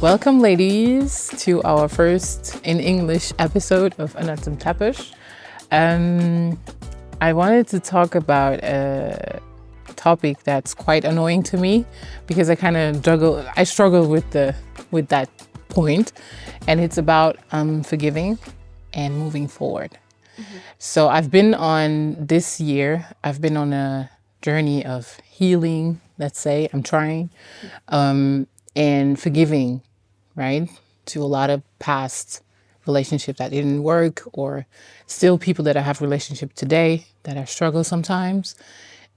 Welcome, ladies, to our first in English episode of Ënnert and Teppech. I wanted to talk about a topic that's quite annoying to me because I struggle with that point, and it's about forgiving and moving forward. Mm-hmm. So I've been on a journey of healing, let's say. I'm trying, and forgiving, right? To a lot of past relationships that didn't work, or still people that I have relationship today that I struggle sometimes.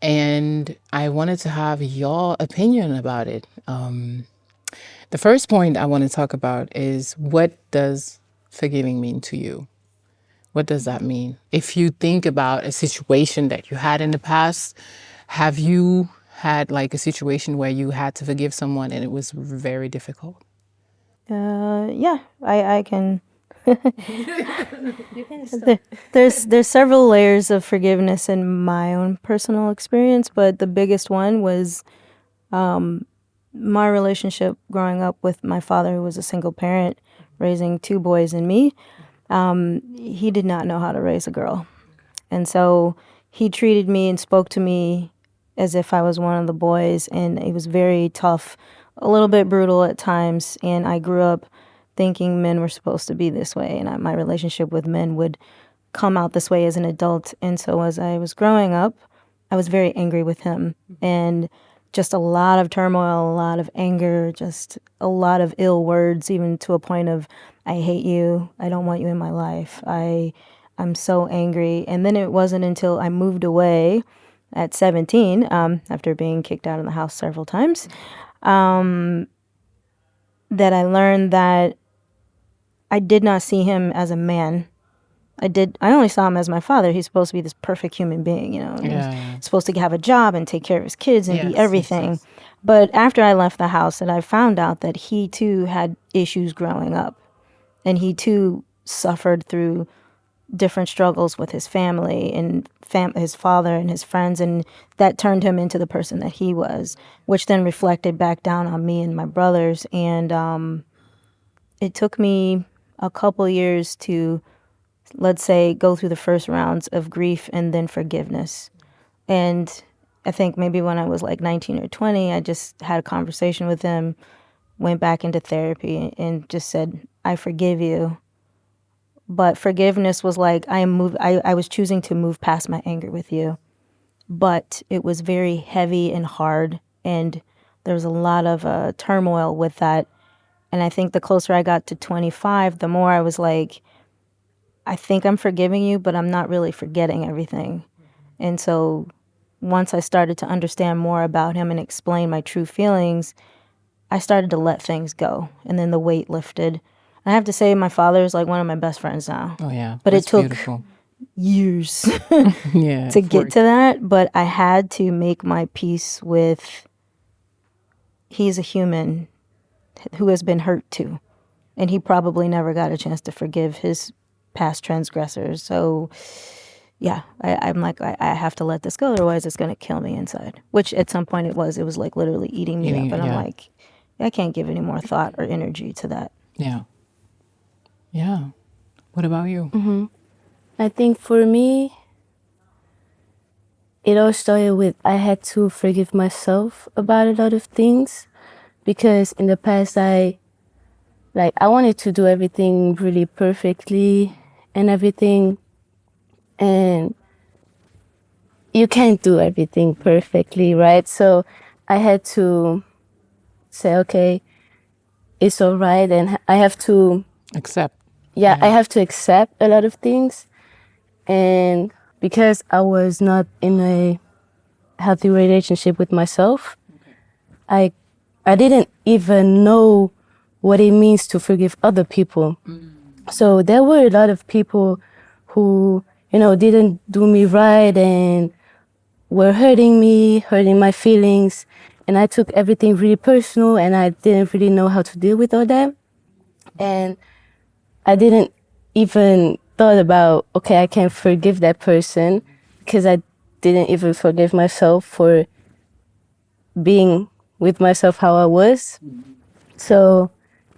And I wanted to have your opinion about it. The first point I want to talk about is, what does forgiving mean to you? What does that mean? If you think about a situation that you had in the past, have you had like a situation where you had to forgive someone and it was very difficult? Yeah, I can. You can start. There's several layers of forgiveness in my own personal experience, but the biggest one was my relationship growing up with my father, who was a single parent, raising two boys and me. He did not know how to raise a girl, and so he treated me and spoke to me as if I was one of the boys, and it was very tough, a little bit brutal at times, and I grew up thinking men were supposed to be this way, and my relationship with men would come out this way as an adult. And so as I was growing up, I was very angry with him, and just a lot of turmoil, a lot of anger, just a lot of ill words, even to a point of, I hate you, I don't want you in my life, I'm so angry. And then it wasn't until I moved away at 17, after being kicked out of the house several times, that I learned that I did not see him as a man. I only saw him as my father. He's supposed to be this perfect human being, He's supposed to have a job and take care of his kids and be everything. Yes. But after I left the house, that I found out that he too had issues growing up, and he too suffered through different struggles with his family and his father and his friends, and that turned him into the person that he was, which then reflected back down on me and my brothers. And it took me a couple years to, let's say, go through the first rounds of grief and then forgiveness. And I think maybe when I was like 19 or 20, I just had a conversation with him, went back into therapy, and just said, I forgive you. But forgiveness was like, I was choosing to move past my anger with you. But it was very heavy and hard, and there was a lot of turmoil with that. And I think the closer I got to 25, the more I was like, I think I'm forgiving you, but I'm not really forgetting everything. And so once I started to understand more about him and explain my true feelings, I started to let things go, and then the weight lifted. I have to say, my father is like one of my best friends now. Oh yeah, but it took beautiful. Years to get to that. But I had to make my peace with, he's a human who has been hurt too, and he probably never got a chance to forgive his past transgressors. So yeah, I'm like, I have to let this go, otherwise it's going to kill me inside, which at some point it was like literally eating me up. And I'm like, I can't give any more thought or energy to that. Yeah. What about you? Mm-hmm. I think for me, it all started with, I had to forgive myself about a lot of things, because in the past I wanted to do everything really perfectly and everything, and you can't do everything perfectly, right? So I had to say, okay, it's all right, and I have to accept. Yeah, I have to accept a lot of things. And because I was not in a healthy relationship with myself, I didn't even know what it means to forgive other people. So there were a lot of people who, didn't do me right and were hurting me, hurting my feelings. And I took everything really personal, and I didn't really know how to deal with all that. And I didn't even thought about, okay, I can forgive that person, because I didn't even forgive myself for being with myself how I was. So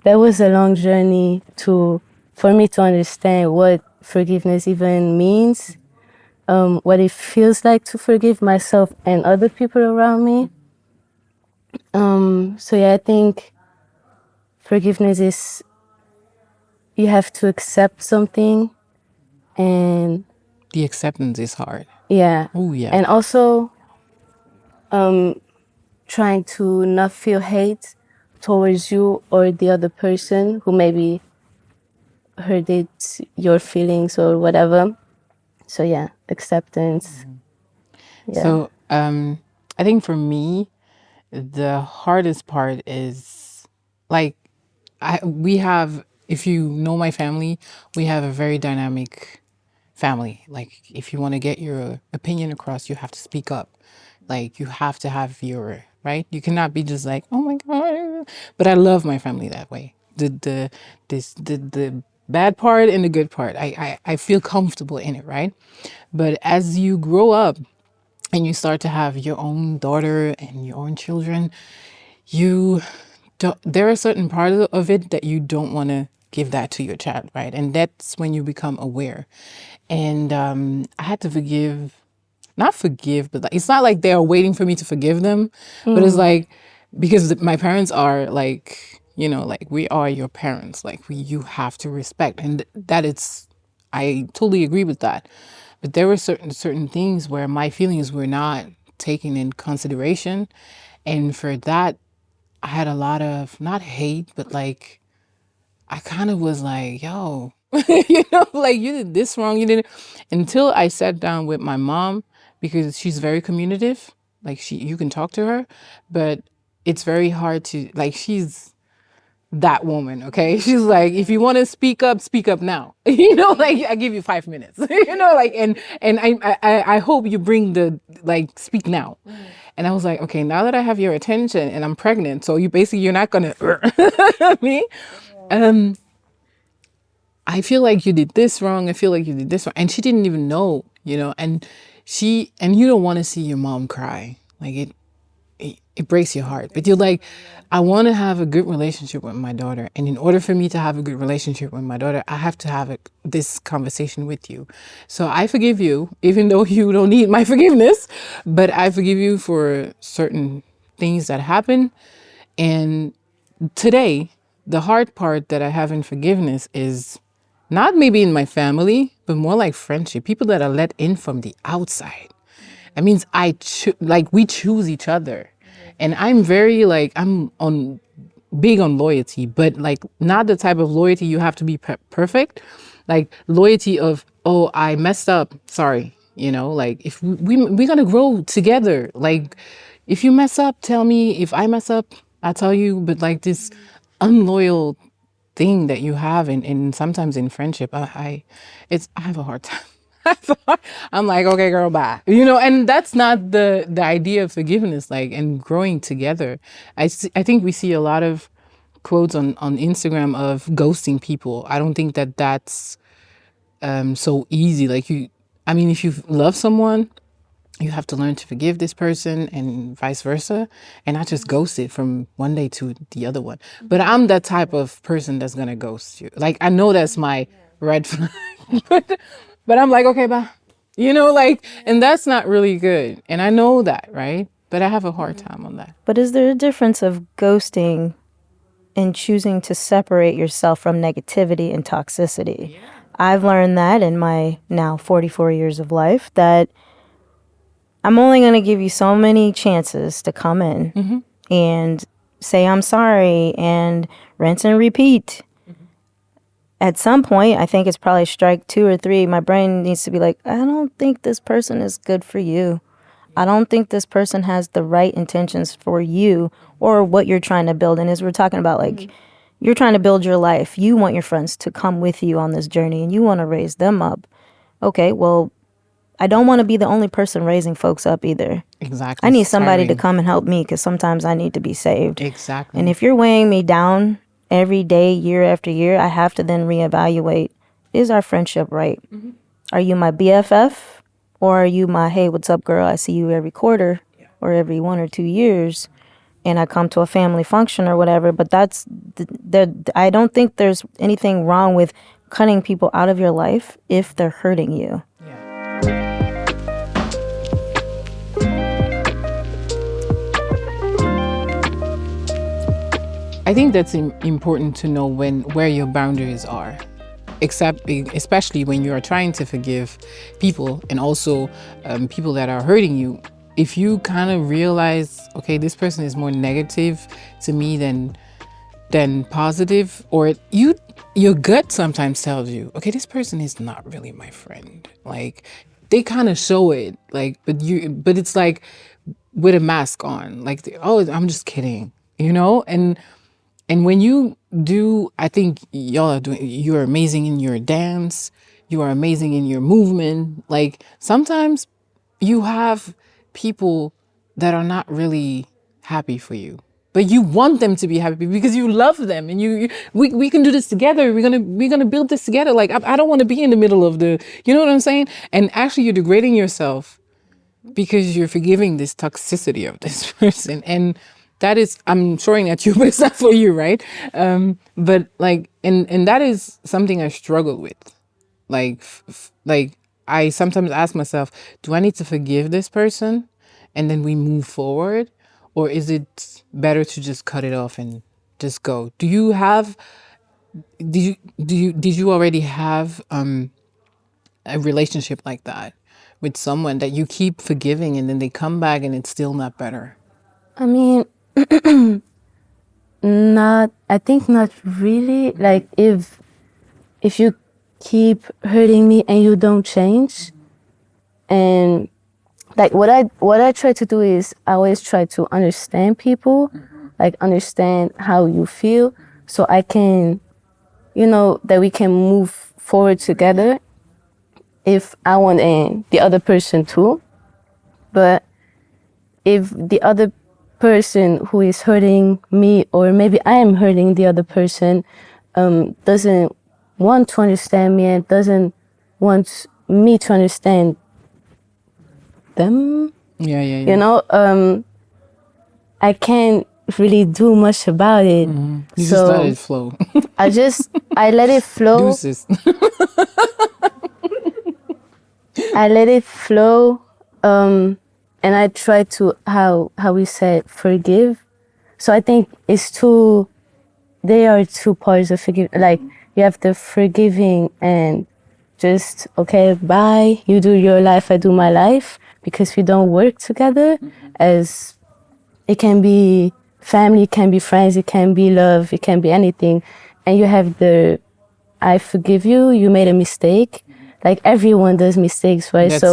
that was a long journey for me to understand what forgiveness even means, what it feels like to forgive myself and other people around me. So yeah, I think forgiveness is you have to accept something, and The acceptance is hard. yeah, Oh yeah. and also trying to not feel hate towards you or the other person who maybe hurted your feelings or whatever. So yeah, acceptance. Yeah. So I think for me, the hardest part is like we have, if you know my family, we have a very dynamic family. Like if you want to get your opinion across, you have to speak up. Like you have to have your right. You cannot be just like, oh my god. But I love my family that way. The bad part and the good part. I feel comfortable in it, right? But as you grow up and you start to have your own daughter and your own children, you don't, there are certain parts of it that you don't want to give that to your child, right? And that's when you become aware. And I had to forgive, not forgive, but like, it's not like they're waiting for me to forgive them, but it's like, because my parents are like, you know, like we are your parents, like you have to respect, and that it's, I totally agree with that. But there were certain things where my feelings were not taken in consideration, and for that I had a lot of, not hate, but like I kind of was like, yo, you know, like you did this wrong, you did, until I sat down with my mom, because she's very communicative. Like you can talk to her, but it's very hard to, like, she's that woman, okay? She's like, if you want to speak up now. You know, like I give you 5 minutes. You know, like, and I hope you bring the, like, speak now. And I was like, okay, now that I have your attention and I'm pregnant, so you're not gonna me. I feel like you did this wrong. I feel like you did this wrong. And she didn't even know, you know, and you don't want to see your mom cry. Like it breaks your heart. But you're like, I want to have a good relationship with my daughter. And in order for me to have a good relationship with my daughter, I have to have this conversation with you. So I forgive you, even though you don't need my forgiveness, but I forgive you for certain things that happen. And today, the hard part that I have in forgiveness is not maybe in my family, but more like friendship, people that are let in from the outside. That means like we choose each other. And I'm very like, I'm on big on loyalty, but like not the type of loyalty you have to be perfect. Like loyalty of, oh, I messed up, sorry. You know, like if we're gonna grow together. Like if you mess up, tell me. If I mess up, I tell you. But like this unloyal thing that you have in sometimes in friendship, I have a hard time. I'm like, okay, girl, bye. You know, and that's not the idea of forgiveness, like, and growing together. I think we see a lot of quotes on Instagram of ghosting people. I don't think that that's so easy. Like I mean, if you love someone, you have to learn to forgive this person and vice versa, and not just ghost it from one day to the other one. But I'm that type of person that's gonna ghost you. Like I know that's my red flag, but I'm like, okay, bye. You know, like, and that's not really good. And I know that, right? But I have a hard time on that. But is there a difference of ghosting and choosing to separate yourself from negativity and toxicity? Yeah. I've learned that in my now 44 years of life, that I'm only going to give you so many chances to come in and say I'm sorry and rinse and repeat. At some point, I think it's probably strike 2 or 3, my brain needs to be like, I don't think this person is good for you. I don't think this person has the right intentions for you or what you're trying to build. And as we're talking about, like, you're trying to build your life. You want your friends to come with you on this journey and you want to raise them up. Okay, well, I don't want to be the only person raising folks up either. Exactly. I need somebody to come and help me because sometimes I need to be saved. Exactly. And if you're weighing me down every day, year after year, I have to then reevaluate, is our friendship right? Are you my BFF? Or are you my, hey, what's up, girl? I see you every quarter or every 1 or 2 years. and I come to a family function or whatever. But I don't think there's anything wrong with cutting people out of your life if they're hurting you. I think that's important to know where your boundaries are, especially when you are trying to forgive people and also people that are hurting you. If you kind of realize, okay, this person is more negative to me than positive, or your gut sometimes tells you, okay, this person is not really my friend. Like they kind of show it, like, but it's like with a mask on, like, oh, I'm just kidding, and when you do, I think you're amazing in your dance, you are amazing in your movement. Like sometimes you have people that are not really happy for you, but you want them to be happy because you love them, and we can do this together. We're gonna build this together. Like I don't want to be in the middle of you know what I'm saying? And actually, you're degrading yourself because you're forgiving this toxicity of this person, and that is, I'm showing at you, but it's not for you, right? But like, and that is something I struggle with. Like, like I sometimes ask myself, do I need to forgive this person, and then we move forward, or is it better to just cut it off and just go? Did you already have a relationship like that with someone that you keep forgiving and then they come back and it's still not better? I mean, I think not really. Like if you keep hurting me and you don't change, and like what I try to do is I always try to understand people, like understand how you feel, so I can, that we can move forward together if I want and the other person too. But if the other person who is hurting me, or maybe I am hurting the other person, doesn't want to understand me and doesn't want me to understand them, I can't really do much about it. You just let it flow. I let it flow. Deuces. I let it flow, and I try to, how we said, forgive. So I think there are two parts of forgive. Like you have the forgiving and just, okay, bye, you do your life, I do my life, because we don't work together. As it can be family, it can be friends, it can be love, it can be anything. And you have the, I forgive you, you made a mistake. Like everyone does mistakes, right? That's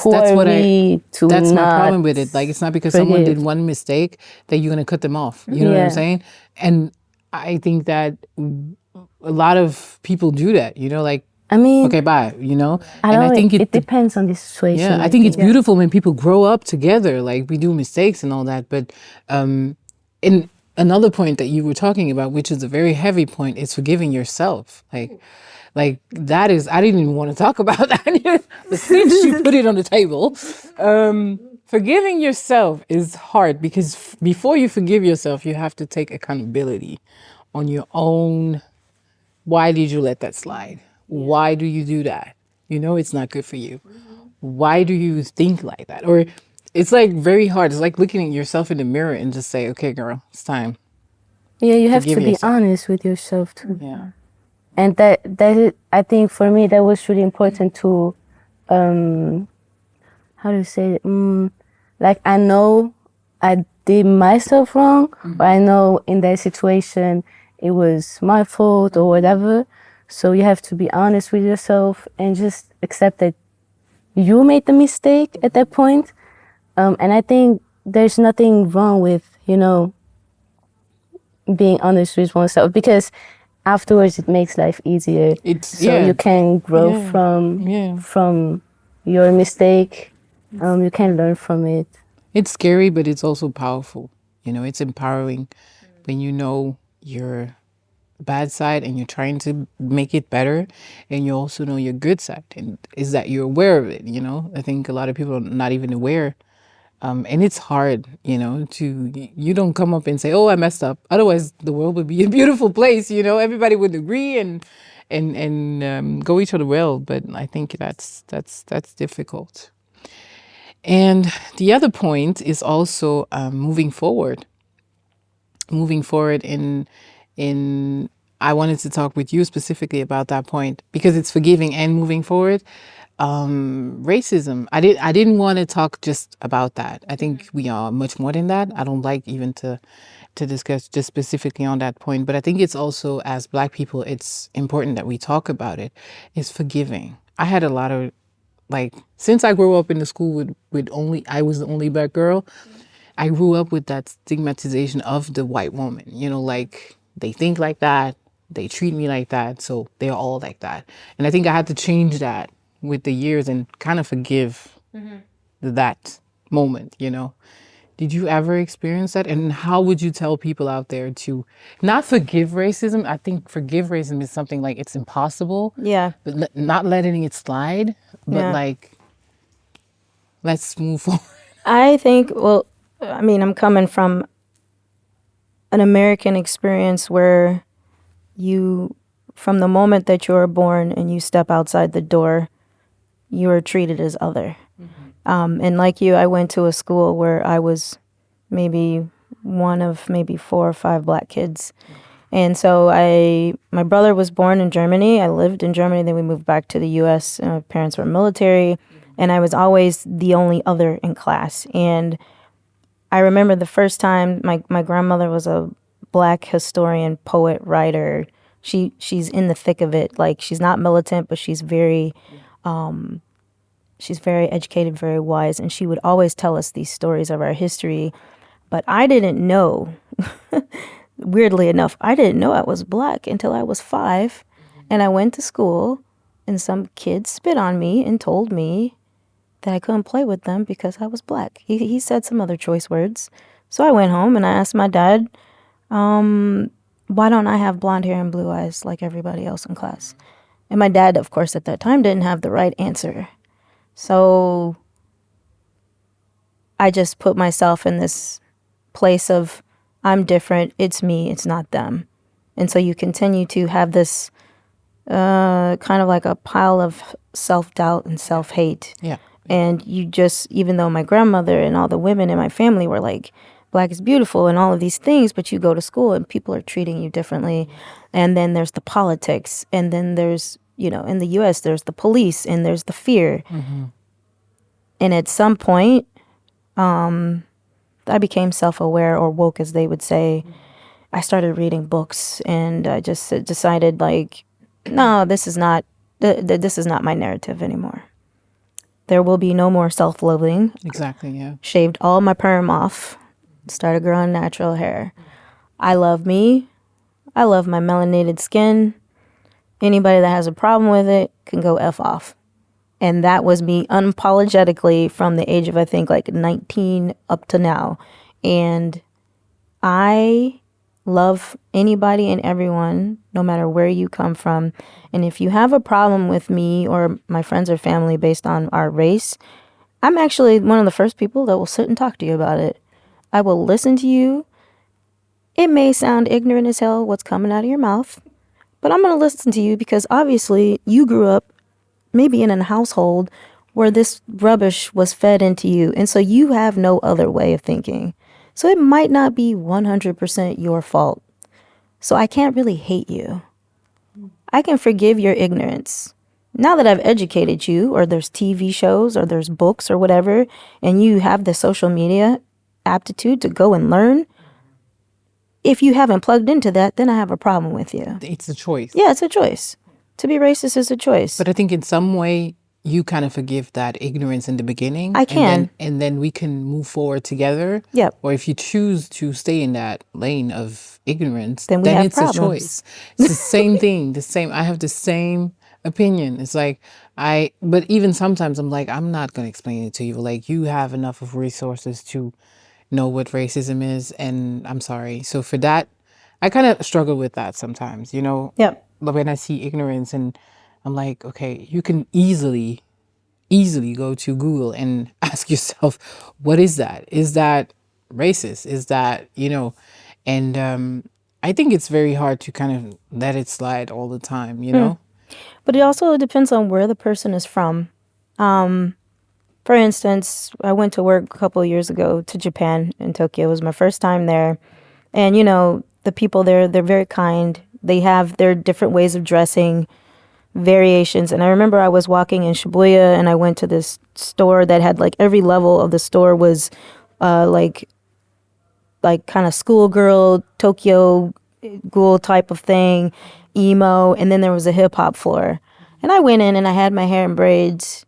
my problem with it. Like it's not because someone did one mistake that you're gonna cut them off. You know what I'm saying? And I think that a lot of people do that. Like, I mean, okay, bye. I think it depends on the situation. Yeah, I think it's beautiful when people grow up together. Like we do mistakes and all that, but in another point that you were talking about, which is a very heavy point, is forgiving yourself. Like that is, I didn't even want to talk about that, but since you put it on the table, forgiving yourself is hard because before you forgive yourself, you have to take accountability on your own. Why did you let that slide? Why do you do that? It's not good for you. Why do you think like that? Or it's like very hard. It's like looking at yourself in the mirror and just say, okay, girl, it's time. Yeah, you have to be honest with yourself too. Yeah. And I think for me that was really important to, how to say it? Like I know I did myself wrong, but I know in that situation it was my fault or whatever. So you have to be honest with yourself and just accept that you made the mistake at that point. And I think there's nothing wrong with, being honest with oneself, because afterwards it makes life easier. You can grow from your mistake. You can learn from it. It's scary, but it's also powerful. It's empowering when you know your bad side and you're trying to make it better, and you also know your good side, and is that you're aware of it. I think a lot of people are not even aware And it's hard, you don't come up and say, "Oh, I messed up." Otherwise, the world would be a beautiful place. Everybody would agree and go each other well. But I think that's difficult. And the other point is also moving forward. Moving forward in I wanted to talk with you specifically about that point because it's forgiving and moving forward. Racism. I didn't want to talk just about that. I think we are much more than that. I don't like even to discuss just specifically on that point, but I think it's also, as Black people, it's important that we talk about it. It's forgiving. I had a lot of, like, since I grew up in the school with only, I was the only Black girl, I grew up with that stigmatization of the white woman, like they think like that, they treat me like that, so they're all like that. And I think I had to change that with the years and kind of forgive that moment. Did you ever experience that? And how would you tell people out there to not forgive racism? I think forgive racism is something like it's impossible. Yeah. But not letting it slide, but Yeah. like, let's move forward. I think, well, I mean, I'm coming from an American experience where from the moment that you are born and you step outside the door, you are treated as other. And like you, I went to a school where I was maybe one of maybe 4 or 5 Black kids. And so my brother was born in Germany. I lived in Germany. Then we moved back to the U.S. And my parents were military. And I was always the only other in class. And I remember the first time my grandmother was a Black historian, poet, writer. She's in the thick of it. Like, she's not militant, but she's very educated, very wise. And she would always tell us these stories of our history. But I didn't know, weirdly enough, I didn't know I was Black until I was 5. And I went to school and some kid spit on me and told me that I couldn't play with them because I was Black. He said some other choice words. So I went home and I asked my dad, why don't I have blonde hair and blue eyes like everybody else in class? And my dad, of course, at that time didn't have the right answer. So I just put myself in this place of, I'm different, it's me, it's not them. And so you continue to have this kind of like a pile of self-doubt and self-hate. Yeah. And you just, even though my grandmother and all the women in my family were like, Black is beautiful and all of these things, but you go to school and people are treating you differently. And then there's the politics. And then there's, in the U.S., there's the police and there's the fear. And at some point, I became self-aware, or woke, as they would say. I started reading books and I just decided, like, no, this is not my narrative anymore. There will be no more self-loathing. Exactly, yeah. Shaved all my perm off. Started growing natural hair. I love me. I love my melanated skin. Anybody that has a problem with it can go F off. And that was me unapologetically from the age of, I think, like 19 up to now. And I love anybody and everyone, no matter where you come from. And if you have a problem with me or my friends or family based on our race, I'm actually one of the first people that will sit and talk to you about it. I will listen to you. It may sound ignorant as hell what's coming out of your mouth, but I'm going to listen to you because obviously you grew up maybe in a household where this rubbish was fed into you. And so you have no other way of thinking. So it might not be 100% your fault. So I can't really hate you. I can forgive your ignorance. Now that I've educated you, or there's TV shows, or there's books, or whatever, and you have the social media aptitude to go and learn, if you haven't plugged into that, then I have a problem with you. It's a choice. Yeah, it's a choice. To be racist is a choice. But I think in some way, you kind of forgive that ignorance in the beginning. I can. And then we can move forward together. Yep. Or if you choose to stay in that lane of ignorance, then it's problems. A choice. It's the same thing. I have the same opinion. It's like, but even sometimes I'm like, I'm not going to explain it to you. Like, you have enough of resources to know what racism is. And I'm sorry. So for that, I kind of struggle with that sometimes, Yep. When I see ignorance, and I'm like, okay, you can easily go to Google and ask yourself, what is that? Is that racist? Is that, and I think it's very hard to kind of let it slide all the time, But it also depends on where the person is from. For instance, I went to work a couple of years ago to Japan in Tokyo. It was my first time there. And, the people there, they're very kind. They have their different ways of dressing, variations. And I remember I was walking in Shibuya and I went to this store that had like every level of the store was like kind of schoolgirl, Tokyo ghoul type of thing, emo. And then there was a hip hop floor. And I went in and I had my hair in braids.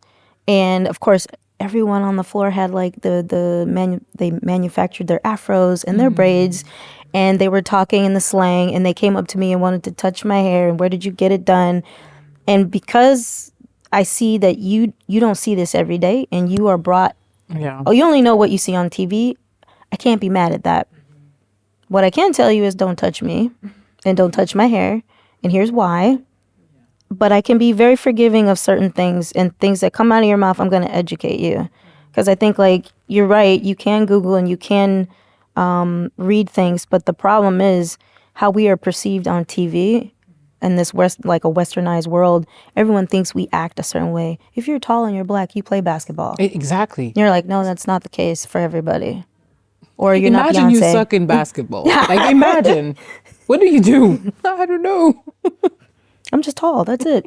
And of course, everyone on the floor had like they manufactured their afros and their braids, and they were talking in the slang, and they came up to me and wanted to touch my hair and where did you get it done? And because I see that you don't see this every day and you are brought, you only know what you see on TV, I can't be mad at that. What I can tell you is don't touch me and don't touch my hair, and here's why. But I can be very forgiving of certain things, and things that come out of your mouth, I'm going to educate you. Because I think, like, you're right, you can Google and you can read things, but the problem is how we are perceived on TV in this like a westernized world. Everyone thinks we act a certain way. If you're tall and you're black, you play basketball. Exactly. You're like, no, that's not the case for everybody. Or you're not Beyonce. Imagine you suck in basketball. Like, imagine. What do you do? I don't know. I'm just tall. That's it.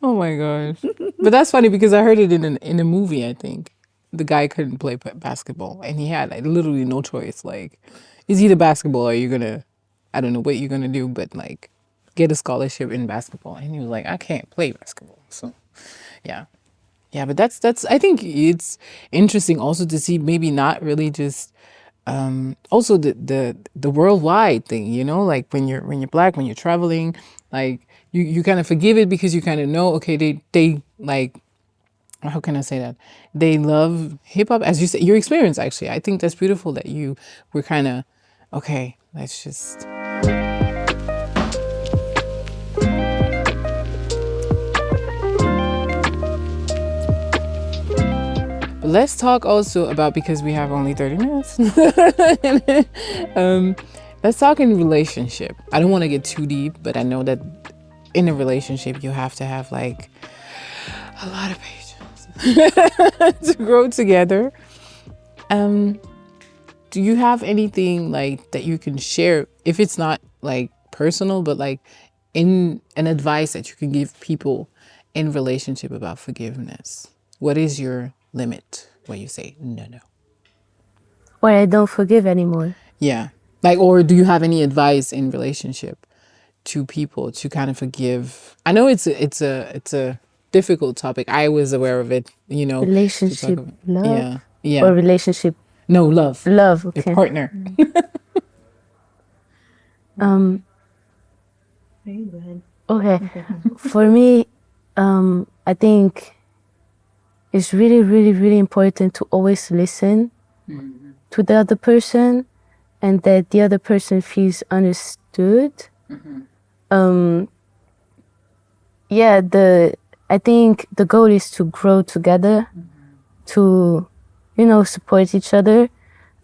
Oh my gosh. But that's funny because I heard it in a movie, I think. The guy couldn't play basketball and he had like literally no choice. Like, is either basketball or you're going to, I don't know what you're going to do, but like get a scholarship in basketball. And he was like, I can't play basketball. So, yeah. Yeah, but that's I think it's interesting also to see maybe not really just also the worldwide thing, like when you're black, when you're traveling, like you kind of forgive it because you kind of know, okay, they like, how can I say that? They love hip hop, as you say, your experience actually. I think that's beautiful that you were kind of, okay, let's just. But let's talk also about, because we have only 30 minutes, let's talk in relationship. I don't want to get too deep, but I know that in a relationship, you have to have like a lot of patience to grow together. Do you have anything like that you can share, if it's not like personal, but like in an advice that you can give people in relationship about forgiveness? What is your limit where you say no? Or I don't forgive anymore. Yeah. Like, or do you have any advice in relationship to people to kind of forgive? I know it's a difficult topic. I was aware of it, Relationship, love? Yeah. Or relationship? No, love. Love, okay. Your partner. Okay. For me, I think it's really, really, really important to always listen to the other person and that the other person feels understood. I think the goal is to grow together, to, support each other.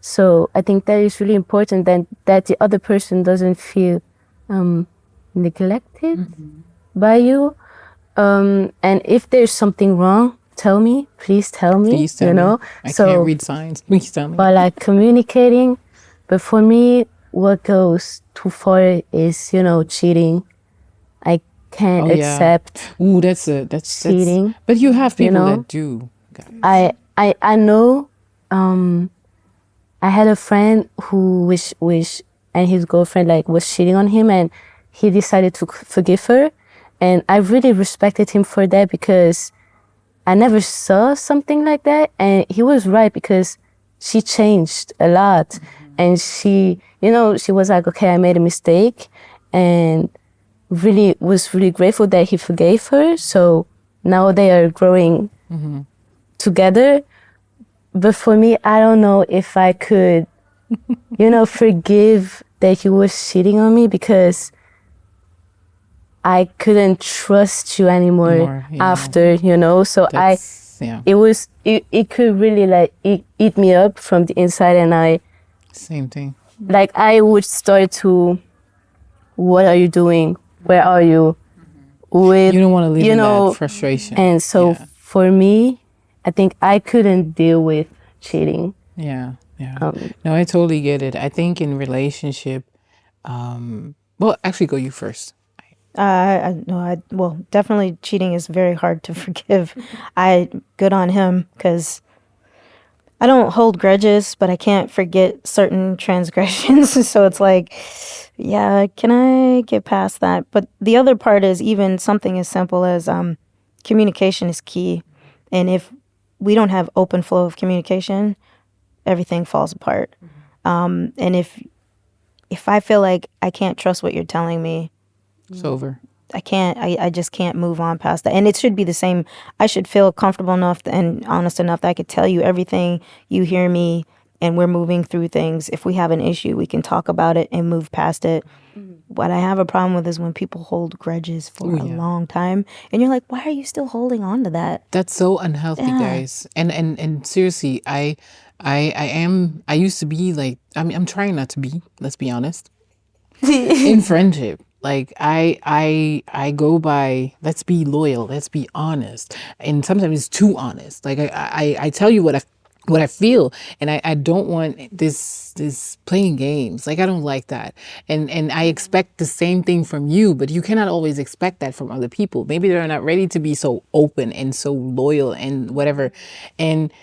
So I think that is really important, that the other person doesn't feel neglected by you. And if there's something wrong, tell me, please tell me. Please tell me. I can't read signs. Please tell me. But like communicating. But for me, what goes too far is, cheating. I can't accept. Ooh, that's cheating. But you have people that do. Guys. I know. I had a friend who wish and his girlfriend was cheating on him, and he decided to forgive her, and I really respected him for that because I never saw something like that, and he was right because she changed a lot, and she was like, okay, I made a mistake, and was really grateful that he forgave her. So now they are growing together. But for me, I don't know if I could, forgive that he was cheating on me because I couldn't trust you anymore after, So Yeah. It could really like eat me up from the inside, and Same thing. like I would start to, what are you doing? Where are you? With, You don't want to live in that frustration. And so for me, I think I couldn't deal with cheating. Yeah. No, I totally get it. I think in relationship, well, actually, go you first. Well, definitely cheating is very hard to forgive. Good on him, because I don't hold grudges, but I can't forget certain transgressions. So it's like, yeah, can I get past that? But the other part is even something as simple as communication is key. And if we don't have open flow of communication, everything falls apart. And if I feel like I can't trust what you're telling me, it's over. I just can't move on past that. And it should be the same. I should feel comfortable enough and honest enough that I could tell you everything, you hear me, and we're moving through things. If we have an issue, we can talk about it and move past it. What I have a problem with is when people hold grudges for a long time, and you're like, why are you still holding on to that? That's so unhealthy, guys. And seriously, I used to be like, I'm trying not to be, let's be honest, in friendship. Like I go by, let's be loyal, let's be honest, and sometimes it's too honest. Like I tell you what I feel, and I don't want this playing games. Like I don't like that, and I expect the same thing from you, but you cannot always expect that from other people. Maybe they're not ready to be so open and so loyal and whatever, and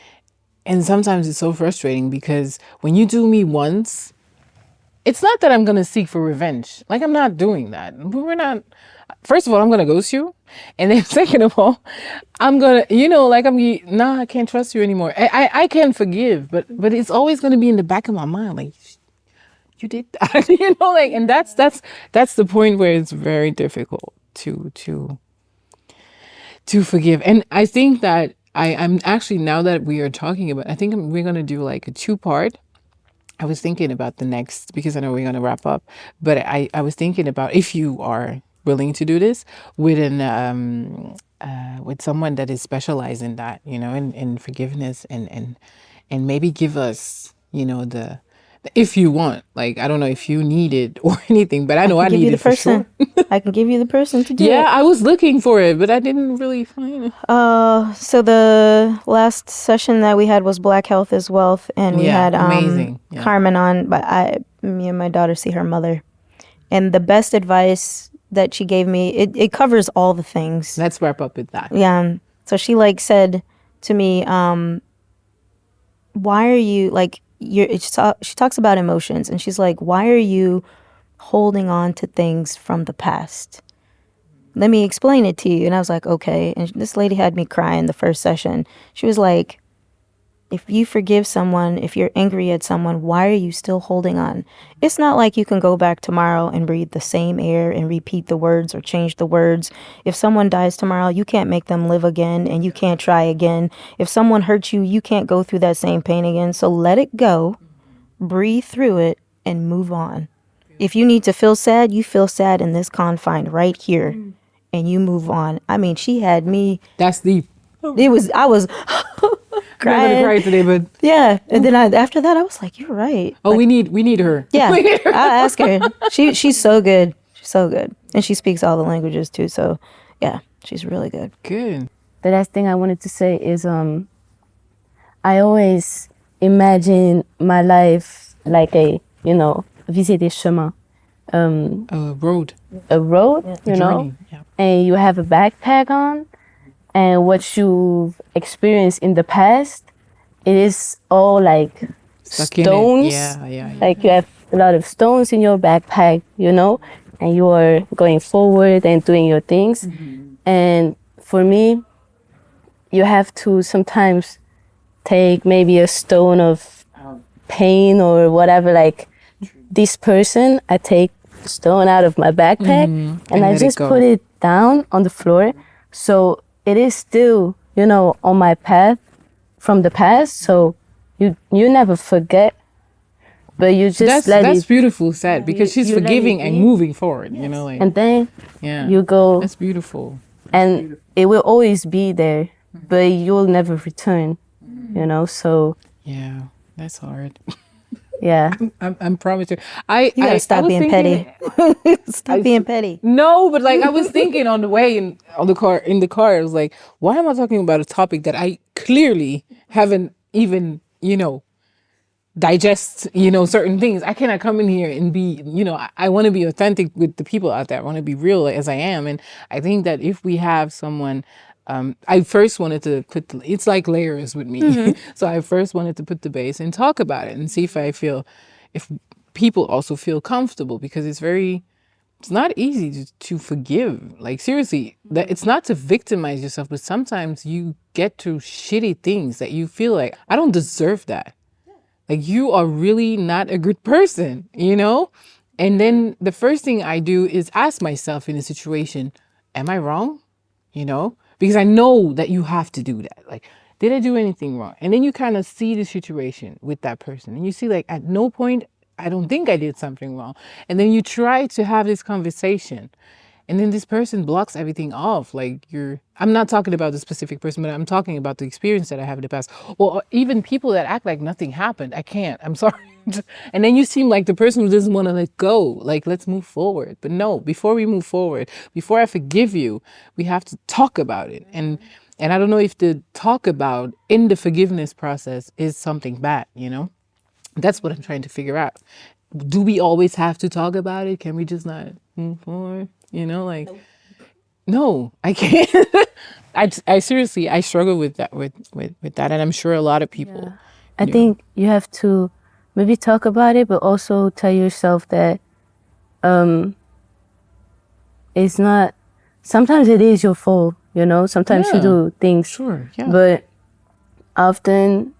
sometimes it's so frustrating because when you do me once, it's not that I'm going to seek for revenge. Like, I'm not doing that. We're not. First of all, I'm going to ghost you. And then second of all, I'm going to, I can't trust you anymore. I can forgive, but it's always going to be in the back of my mind. Like, you did that, and that's the point where it's very difficult to forgive. And I think that I'm actually, now that we are talking about, I think we're going to do like a 2-part. I was thinking about the next, because I know we're going to wrap up, but I was thinking about, if you are willing to do this with with someone that is specialized in that, in forgiveness, and maybe give us, if you want, like, I don't know if you need it or anything, but I know I need it for sure. I can give you the person to do it. Yeah, I was looking for it, but I didn't really find it. So the last session that we had was Black Health is Wealth, and we had amazing. Carmen on, but me and my daughter see her mother. And the best advice that she gave me, it covers all the things. Let's wrap up with that. Yeah. So she said to me, why are you she talks about emotions, and she's like, why are you holding on to things from the past? Let me explain it to you. And I was like, okay. And this lady had me crying the first session. She was like, if you forgive someone, if you're angry at someone, why are you still holding on? It's not like you can go back tomorrow and breathe the same air and repeat the words or change the words. If someone dies tomorrow, you can't make them live again, and you can't try again. If someone hurts you, you can't go through that same pain again. So let it go, breathe through it, and move on. If you need to feel sad, you feel sad in this confine right here, and you move on. I mean, she had me. That's deep. I was crying. I'm gonna cry today, but yeah. And then after that, I was like, "You're right." Oh, we need her. Yeah, We need her. I'll ask her. She's so good. She's so good, and she speaks all the languages too. So, yeah, she's really good. Good. The last thing I wanted to say is, I always imagine my life like a, viser des chemins. A road. A road, A journey. Yeah. And you have a backpack on, and what you've experienced in the past, it is all like Stuck stones. In it. Yeah. Like you have a lot of stones in your backpack, and you are going forward and doing your things. Mm-hmm. And for me, you have to sometimes take maybe a stone of pain or whatever, like this person, I take the stone out of my backpack and I just put it down on the floor. So it is still, on my path from the past. So you never forget, but you just that's beautiful said, because she's forgiving and moving forward, and then yeah, you go. That's beautiful. And it will always be there but you'll never return, you know? So, Yeah, that's hard. yeah. I'm promising. You gotta stop being petty. Stop being petty. No, but like I was thinking on the way in the car, I was like, why am I talking about a topic that I clearly haven't even, digest, certain things. I cannot come in here and be, I want to be authentic with the people out there. I want to be real as I am. And I think that if we have someone, I first wanted to it's like layers with me. So I first wanted to put the base and talk about it and see if people also feel comfortable, because it's not easy to forgive. Like seriously, that it's not to victimize yourself, but sometimes you get to shitty things that you feel like, I don't deserve that. Like you are really not a good person, And then the first thing I do is ask myself in a situation, am I wrong? Because I know that you have to do that. Like, did I do anything wrong? And then you kind of see the situation with that person and you see like, at no point, I don't think I did something wrong. And then you try to have this conversation. And then this person blocks everything off. Like I'm not talking about the specific person, but I'm talking about the experience that I have in the past. Or even people that act like nothing happened. I can't, I'm sorry. And then you seem like the person who doesn't want to let go. Like, let's move forward. But no, before we move forward, before I forgive you, we have to talk about it. And I don't know if the talk about in the forgiveness process is something bad, That's what I'm trying to figure out. Do we always have to talk about it? Can we just not move forward? No, I can't. I seriously, I struggle with that, with that. And I'm sure a lot of people. Yeah. I think you have to maybe talk about it, but also tell yourself that it's not, sometimes it is your fault, Sometimes you do things. Sure, yeah. But often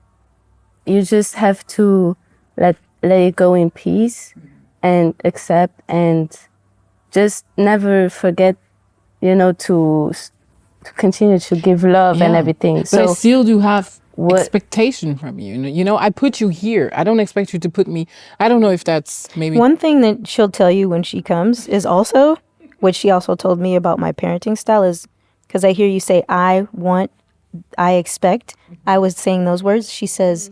you just have to let it go in peace and accept, and just never forget, to continue to give love and everything. But I still do have expectation from you. I put you here. I don't expect you to put me. I don't know if that's maybe. One thing that she'll tell you when she comes is also, what she also told me about my parenting style is, because I hear you say, I want, I expect. I was saying those words. She says,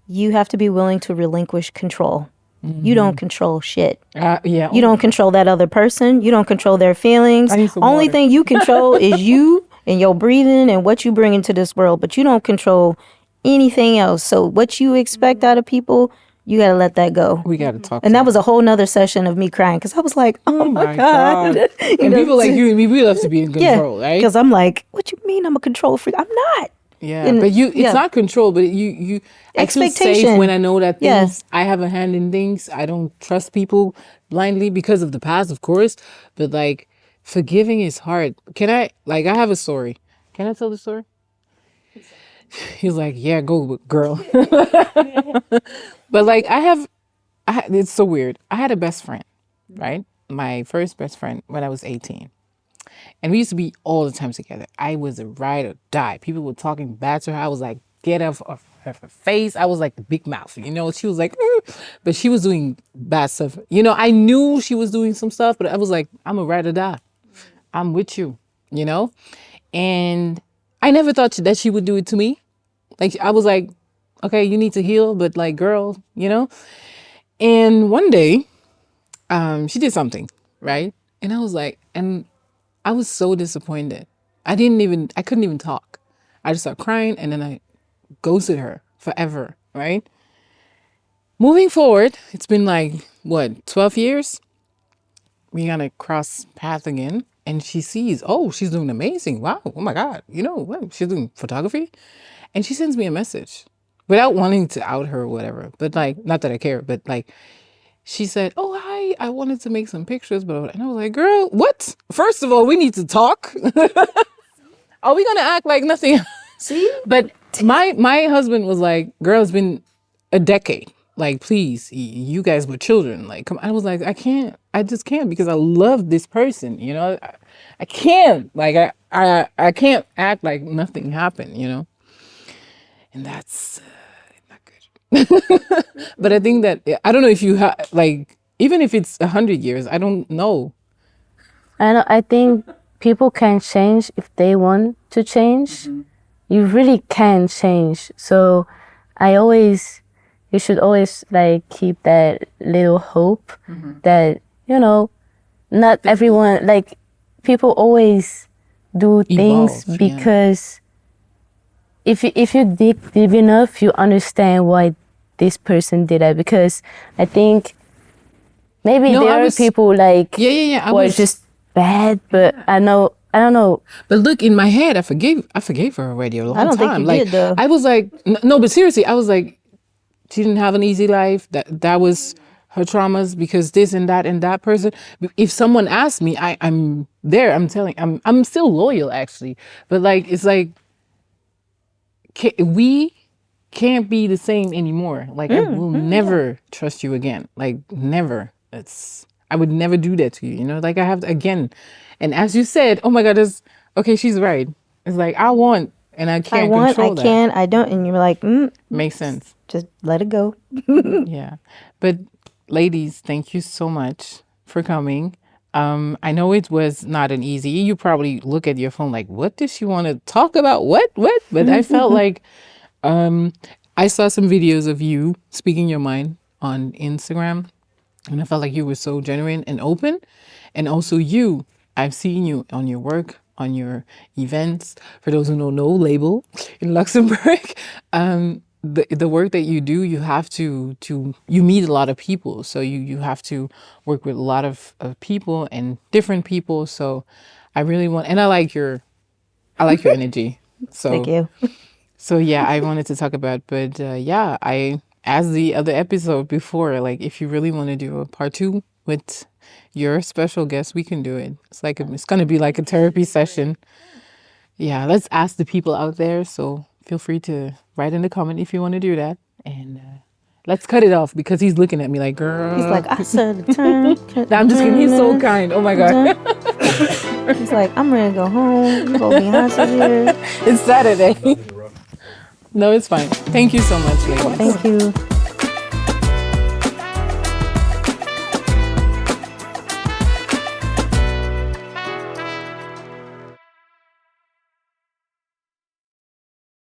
you have to be willing to relinquish control. You don't control shit. Yeah. You don't control that other person. You don't control their feelings. Only thing you control is you and your breathing and what you bring into this world. But you don't control anything else. So what you expect out of people, you got to let that go. We got to talk. And that was a whole nother session of me crying, because I was like, oh my God. And people like you and me, we love to be in control, right? Because I'm like, what you mean I'm a control freak? I'm not. Yeah, but it's not control, but you I feel safe when I know that things, I have a hand in things. I don't trust people blindly because of the past, of course, but like forgiving is hard. I have a story. Can I tell the story? He's like, yeah, go girl. But like it's so weird. I had a best friend, right? My first best friend when I was 18. And we used to be all the time together. I was a ride or die. People were talking bad to her. I was like, get off of her face. I was like the big mouth, She was like, but she was doing bad stuff. I knew she was doing some stuff, but I was like, I'm a ride or die. I'm with you, And I never thought that she would do it to me. Like, I was like, okay, you need to heal, but like, girl, And one day, she did something, right? And I was like, I was so disappointed. I couldn't even talk. I just started crying, and then I ghosted her forever, right? Moving forward, it's been like, 12 years? We're gonna cross paths again. And she sees, oh, she's doing amazing. Wow, oh my God. She's doing photography. And she sends me a message without wanting to out her or whatever. But like, not that I care, but like, she said, oh, hi, I wanted to make some pictures, but and I was like, girl, what? First of all, we need to talk. Are we going to act like nothing? See? But my husband was like, girl, it's been a decade. Like, please, you guys were children. Like, come on. I was like, I just can't, because I love this person, I can't. Like, I can't act like nothing happened, And that's not good. But I think that, I don't know if you have, like, even if it's 100 years, I don't know. I think people can change if they want to change. you really can change. So you should always like keep that little hope that, you know, not everyone, like people always do things because if you dig deep enough, you understand why this person did that. Because I think maybe there are people like who are just bad, but I don't know. But look, in my head, I forgave her already a long time. I don't think you like, did, though. I was like, no, but seriously, I was like, she didn't have an easy life. That was her traumas because this and that person. If someone asked me, I'm there. I'm still loyal actually. But like, it's like, we can't be the same anymore. Like, I will never trust you again. Like, never. I would never do that to you. You know, like I have to, again. And as you said, oh my God, okay, she's right. It's like, I want, and I can't control that. I can, I don't. And you're like, makes sense. Just let it go. Yeah. But ladies, thank you so much for coming. I know it was not an easy, you probably look at your phone like, what does she want to talk about? What? But I felt like, I saw some videos of you speaking your mind on Instagram, and I felt like you were so genuine and open. And also I've seen you on your work, on your events. For those who don't know, label in Luxembourg. The work that you do, you have to you meet a lot of people. So you have to work with a lot of people and different people. So I really want, and I like your energy. So Thank you. So yeah, I wanted to talk about, but as the other episode before, like if you really want to do a part 2 with your special guest, we can do it. It's going to be like a therapy session. Yeah, let's ask the people out there. So feel free to write in the comment if you want to do that. And let's cut it off because he's looking at me like, girl. He's like, I said the term. No, I'm just kidding. He's so kind. Oh my God. He's like, I'm ready to go home. You go be hostage here. It's Saturday. No, it's fine. Thank you so much, ladies. Thank you.